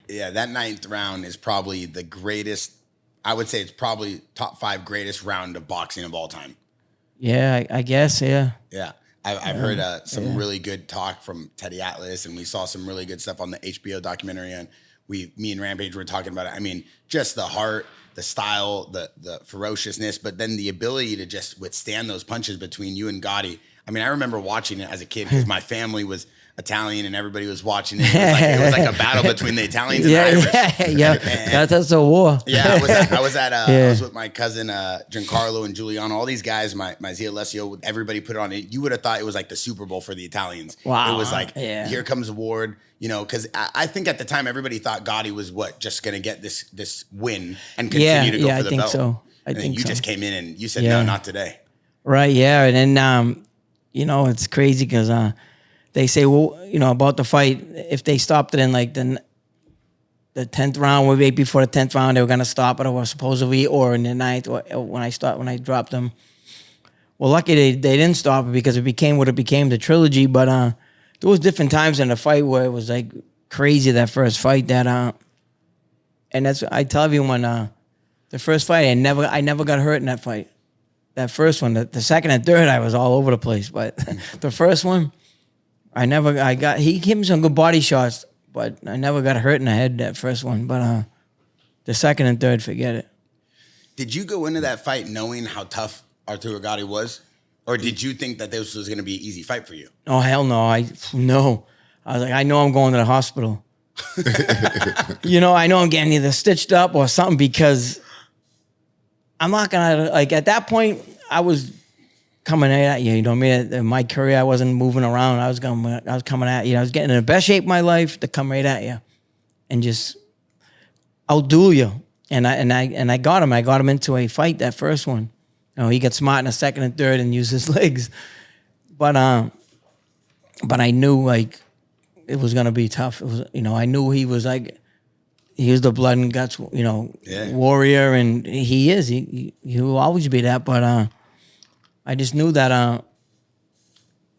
Yeah, that 9th round is probably the greatest. I would say it's probably top 5 greatest round of boxing of all time. Yeah, I guess, yeah. Yeah. I've heard some really good talk from Teddy Atlas, and we saw some really good stuff on the HBO documentary. And me and Rampage were talking about it. I mean, just the heart, the style, the ferociousness, but then the ability to just withstand those punches between you and Gotti. I mean, I remember watching it as a kid because my family was Italian and everybody was watching it. It was like a battle between the Italians and the Irish. Yeah. That's a war. Yeah, I was with my cousin Giancarlo and Giuliano, all these guys, my Zia Alessio, everybody put it on it. You would have thought it was like the Super Bowl for the Italians. Wow. It was like, here comes Ward, because I think at the time everybody thought Gotti was just going to get this win and continue to go for the belt. So. I think you just came in and you said, no, not today. Right, yeah. And then, it's crazy because they say, well, about the fight, if they stopped it in like the 10th round, or right before the 10th round, they were going to stop it, or supposedly, or in the 9th, or when I dropped them. Well, lucky they didn't stop it because it became what it became, the trilogy. But there was different times in the fight where it was like crazy, that first fight. And that's, I tell everyone, the first fight, I never got hurt in that fight. That first one, the second and third, I was all over the place. But the first one, he gave me some good body shots, but I never got hurt in the head that first one. But the second and third, forget it. Did you go into that fight knowing how tough Arturo Gotti was? Or did you think that this was going to be an easy fight for you? Oh, hell no. No. I was like, I know I'm going to the hospital. I know I'm getting either stitched up or something because I'm not going to, at that point, I was coming at you. In my career, I wasn't moving around. I was coming at you. I was getting in the best shape of my life to come right at you and just outduel you. And I got him. I got him into a fight, that first one. He got smart in the second and third and used his legs. But I knew it was gonna be tough. It was, I knew he was the blood and guts, warrior, and he is. He will always be that. But I just knew that.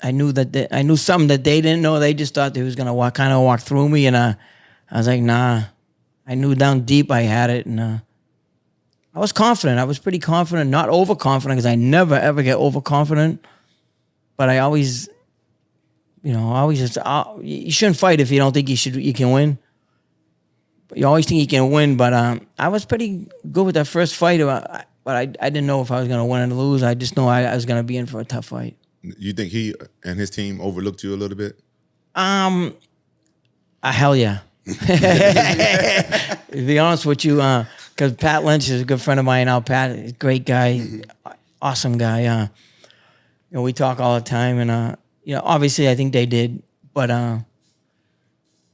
I knew something that they didn't know. They just thought they was gonna walk through me, and I was like, nah. I knew down deep I had it, and I was confident. I was pretty confident, not overconfident, because I never ever get overconfident. But I always, you shouldn't fight if you don't think you can win. But you always think you can win. But I was pretty good with that first fight. But I didn't know if I was going to win or lose. I just know I was going to be in for a tough fight. You think he and his team overlooked you a little bit? Hell yeah. To be honest with you, because Pat Lynch is a good friend of mine now. Pat is a great guy, awesome guy. We talk all the time, and obviously I think they did, but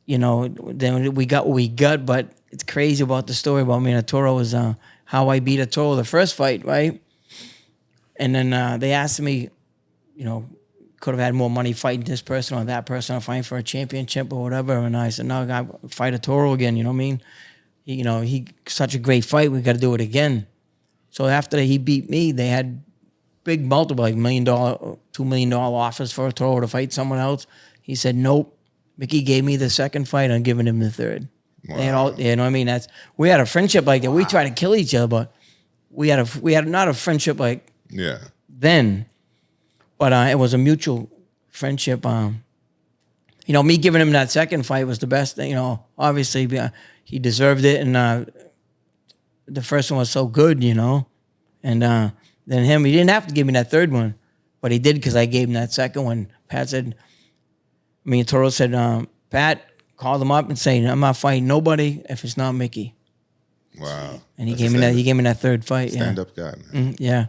then we got what we got. But it's crazy about the story about me and Arturo is how I beat Arturo the first fight, right? And then they asked me, could have had more money fighting this person or that person or fighting for a championship or whatever. And I said, no, I got to fight Arturo again. You know what I mean? He such a great fight. We got to do it again. So after he beat me, they had big multiple, like $1 million, $2 million offers for Arturo to fight someone else. He said, nope. Micky gave me the second fight. I'm giving him the third. Wow. They had all, you know what I mean? We had a friendship like that. Wow. We tried to kill each other, but we had not a friendship like then. But it was a mutual friendship. Me giving him that second fight was the best thing. Obviously he deserved it, and the first one was so good, And then he didn't have to give me that third one, but he did because I gave him that second one. Pat said, Toro said, Pat, called him up and said, I'm not fighting nobody if it's not Micky. Wow. And he gave me that third fight. Stand-up guy, man. Yeah.